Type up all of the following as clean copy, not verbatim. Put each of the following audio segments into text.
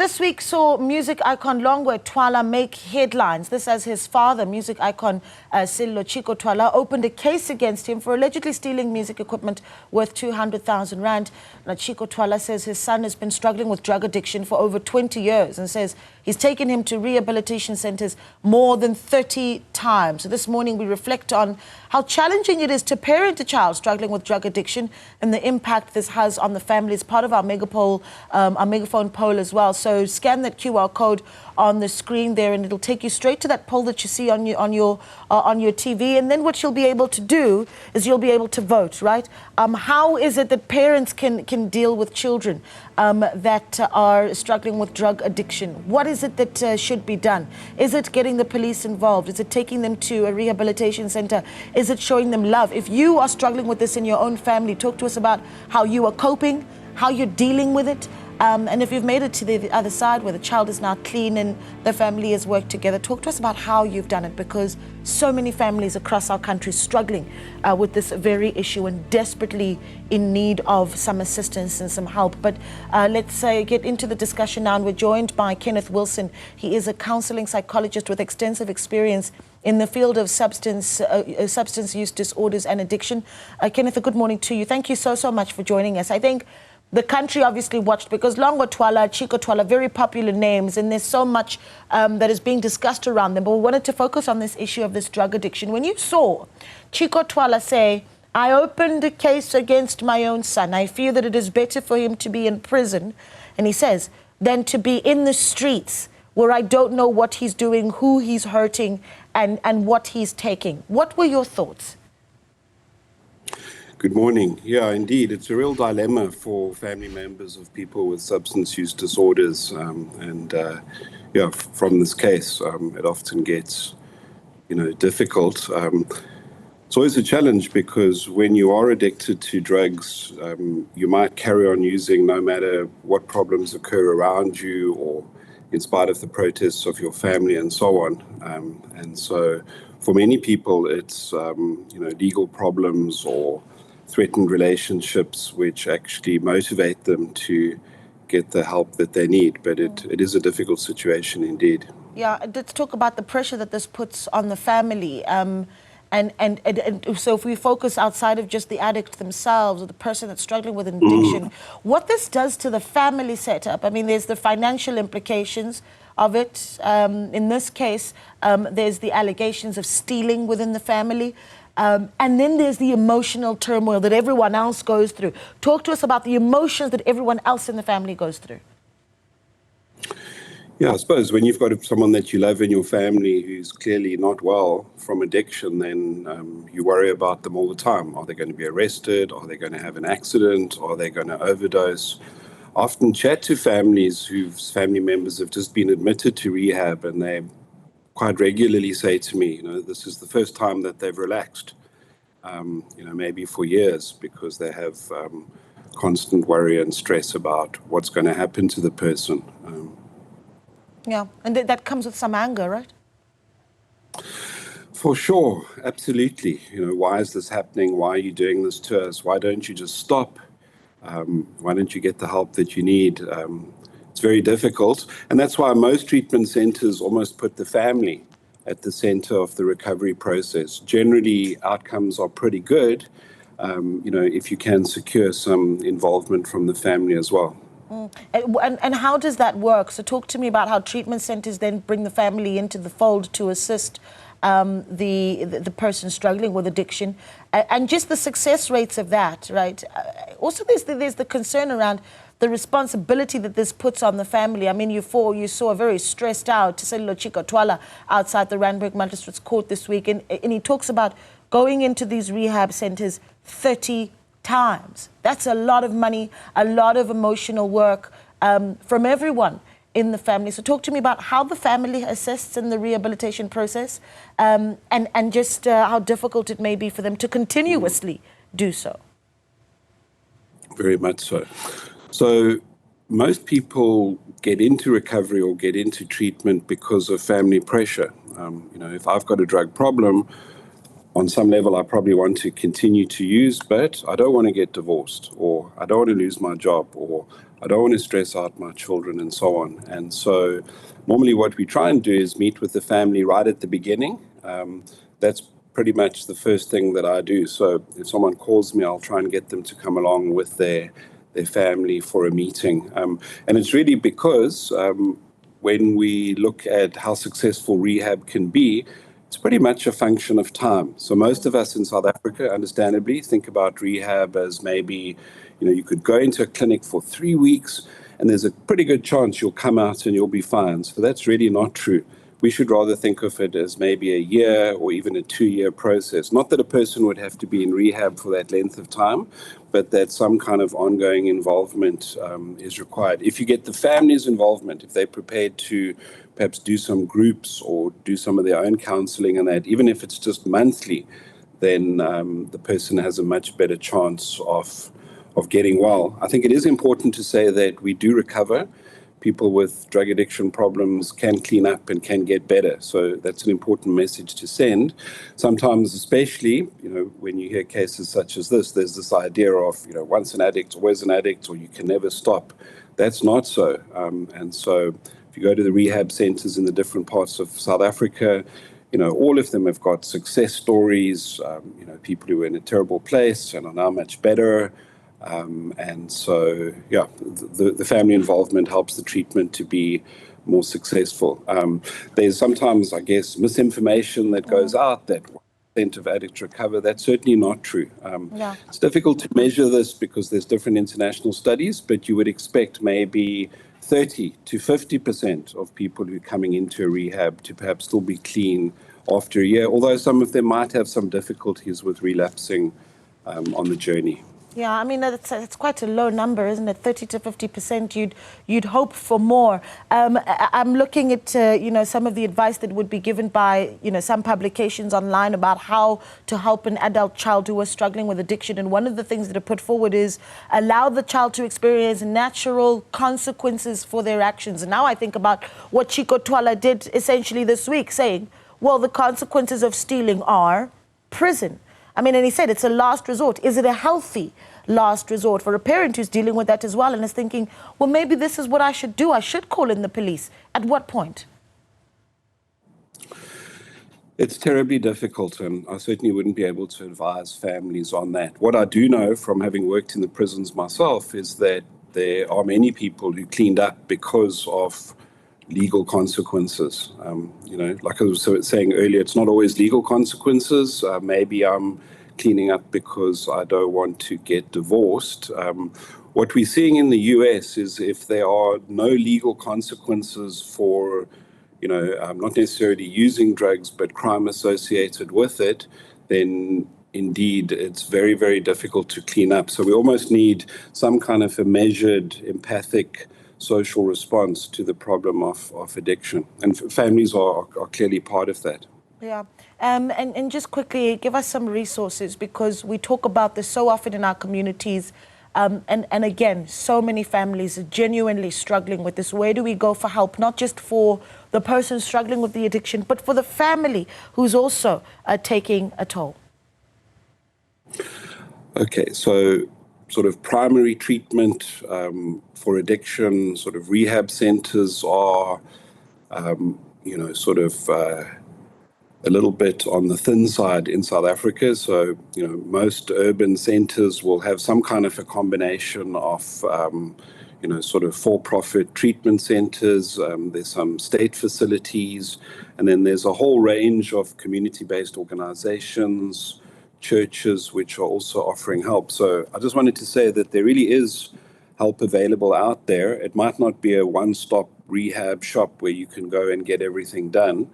This week saw music icon Longwe Twala make headlines. This as his father, music icon Sello Chico Twala, opened a case against him for allegedly stealing music equipment worth 200,000 rand. Now, Chico Twala says his son has been struggling with drug addiction for over 20 years and says he's taken him to rehabilitation centers more than 30 times. So this morning we reflect on how challenging it is to parent a child struggling with drug addiction and the impact this has on the family. It's part of our megaphone poll as well. So scan that QR code on the screen there, and it'll take you straight to that poll that you see on your TV. And then what you'll be able to do is you'll be able to vote, right? How is it that parents can deal with children that are struggling with drug addiction? What is it that should be done? Is it getting the police involved? Is it taking them to a rehabilitation center? Is it showing them love? If you are struggling with this in your own family, talk to us about how you are coping, how you're dealing with it. And if you've made it to the other side where the child is now clean and the family has worked together, talk to us about how you've done it, because so many families across our country struggling with this very issue and desperately in need of some assistance and some help. But let's get into the discussion now, and we're joined by Kenneth Wilson. He is a counseling psychologist with extensive experience in the field of substance use disorders and addiction. Kenneth, a good morning to you. Thank you so much for joining us. I think the country obviously watched because Longwe Twala, Chico Twala, very popular names, and there's so much that is being discussed around them. But we wanted to focus on this issue of this drug addiction. When you saw Chico Twala say, I opened a case against my own son, I feel that it is better for him to be in prison, and he says, than to be in the streets where I don't know what he's doing, who he's hurting, and what he's taking. What were your thoughts? Good morning. Yeah, indeed, it's a real dilemma for family members of people with substance use disorders, yeah, from this case, it often gets, difficult. It's always a challenge because when you are addicted to drugs, you might carry on using no matter what problems occur around you or in spite of the protests of your family and so on. And so for many people, it's, legal problems or threatened relationships which actually motivate them to get the help that they need. But it is a difficult situation indeed. Yeah, let's talk about the pressure that this puts on the family. And so if we focus outside of just the addict themselves or the person that's struggling with addiction, what this does to the family setup. I mean, there's the financial implications of it. In this case, there's the allegations of stealing within the family. And then there's the emotional turmoil that everyone else goes through. Talk to us about the emotions that everyone else in the family goes through. Yeah, I suppose when you've got someone that you love in your family who's clearly not well from addiction, then you worry about them all the time. Are they going to be arrested? Are they going to have an accident? Are they going to overdose? I often chat to families whose family members have just been admitted to rehab, and they quite regularly say to me, this is the first time that they've relaxed, maybe for years, because they have constant worry and stress about what's going to happen to the person. Yeah, and that comes with some anger, right? For sure, absolutely. Why is this happening? Why are you doing this to us? Why don't you just stop? Why don't you get the help that you need? It's very difficult, and that's why most treatment centers almost put the family at the center of the recovery process. Generally, outcomes are pretty good, if you can secure some involvement from the family as well. And how does that work? So talk to me about how treatment centers then bring the family into the fold to assist the person struggling with addiction, and just the success rates of that, right? Also, there's the concern around the responsibility that this puts on the family. I mean, you saw a very stressed out Sello Chico Twala outside the Randburg Magistrates Court this week, and he talks about going into these rehab centers 30 times. That's a lot of money, a lot of emotional work from everyone in the family. So talk to me about how the family assists in the rehabilitation process, and just how difficult it may be for them to continuously do so. Very much so. So most people get into recovery or get into treatment because of family pressure. If I've got a drug problem, on some level, I probably want to continue to use, but I don't want to get divorced, or I don't want to lose my job, or I don't want to stress out my children, and so on. And so normally what we try and do is meet with the family right at the beginning. That's pretty much the first thing that I do. So if someone calls me, I'll try and get them to come along with their family for a meeting. And it's really because when we look at how successful rehab can be, it's pretty much a function of time. So most of us in South Africa, understandably, think about rehab as maybe, you could go into a clinic for 3 weeks and there's a pretty good chance you'll come out and you'll be fine. So that's really not true. We should rather think of it as maybe a year or even a 2-year process. Not that a person would have to be in rehab for that length of time, but that some kind of ongoing involvement is required. If you get the family's involvement, if they're prepared to perhaps do some groups or do some of their own counseling and that, even if it's just monthly, then the person has a much better chance of getting well. I think it is important to say that we do recover. People with drug addiction problems can clean up and can get better. So that's an important message to send. Sometimes, especially, when you hear cases such as this, there's this idea of, once an addict, always an addict, or you can never stop. That's not so. And so if you go to the rehab centers in the different parts of South Africa, all of them have got success stories, people who were in a terrible place and are now much better. And so, the family involvement helps the treatment to be more successful. There's sometimes, I guess, misinformation that goes out that 1% of addicts recover. That's certainly not true. It's difficult to measure this because there's different international studies, but you would expect maybe 30 to 50% of people who are coming into a rehab to perhaps still be clean after a year, although some of them might have some difficulties with relapsing on the journey. Yeah, I mean, it's quite a low number, isn't it? 30 to 50%, you'd hope for more. I'm looking at, some of the advice that would be given by, some publications online about how to help an adult child who is struggling with addiction. And one of the things that are put forward is allow the child to experience natural consequences for their actions. And now I think about what Chico Twala did essentially this week, saying, well, the consequences of stealing are prison. I mean, and he said it's a last resort. Is it a healthy last resort for a parent who's dealing with that as well and is thinking, well, maybe this is what I should do. I should call in the police. At what point? It's terribly difficult, and I certainly wouldn't be able to advise families on that. What I do know from having worked in the prisons myself is that there are many people who cleaned up because of legal consequences. Like I was saying earlier, it's not always legal consequences. Maybe I'm cleaning up because I don't want to get divorced. What we're seeing in the US is if there are no legal consequences for, not necessarily using drugs, but crime associated with it, then indeed it's very, very difficult to clean up. So we almost need some kind of a measured, empathic social response to the problem of addiction. And families are clearly part of that. Yeah. And just quickly, give us some resources, because we talk about this so often in our communities. And again, so many families are genuinely struggling with this. Where do we go for help? Not just for the person struggling with the addiction, but for the family who's also taking a toll. Okay, so sort of primary treatment for addiction, sort of rehab centers are, a little bit on the thin side in South Africa. So, most urban centers will have some kind of a combination of, sort of for-profit treatment centers. There's some state facilities, and then there's a whole range of community-based organizations, churches, which are also offering help. So I just wanted to say that there really is help available out there. It might not be a one-stop rehab shop where you can go and get everything done.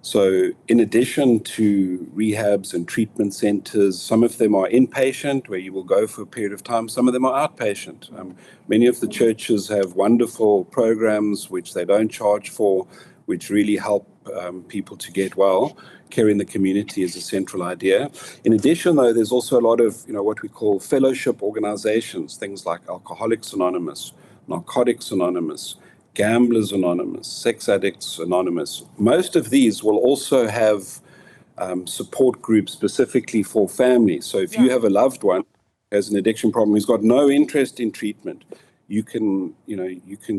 So in addition to rehabs and treatment centers, some of them are inpatient, where you will go for a period of time. Some of them are outpatient. Many of the churches have wonderful programs which they don't charge for, which really help people to get well. Care in the community is a central idea. In addition, though, there's also a lot of, what we call fellowship organizations, things like Alcoholics Anonymous, Narcotics Anonymous, Gamblers Anonymous, Sex Addicts Anonymous. Most of these will also have support groups specifically for families. So if you have a loved one who has an addiction problem who's got no interest in treatment, you can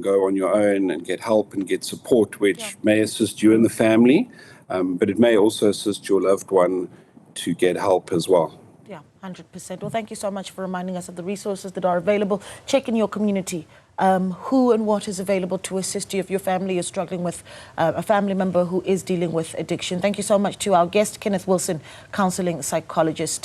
go on your own and get help and get support, which may assist you and the family, but it may also assist your loved one to get help as well. Yeah, 100%. Well, thank you so much for reminding us of the resources that are available. Check in your community. Who and what is available to assist you if your family is struggling with a family member who is dealing with addiction. Thank you so much to our guest, Kenneth Wilson, counseling psychologist.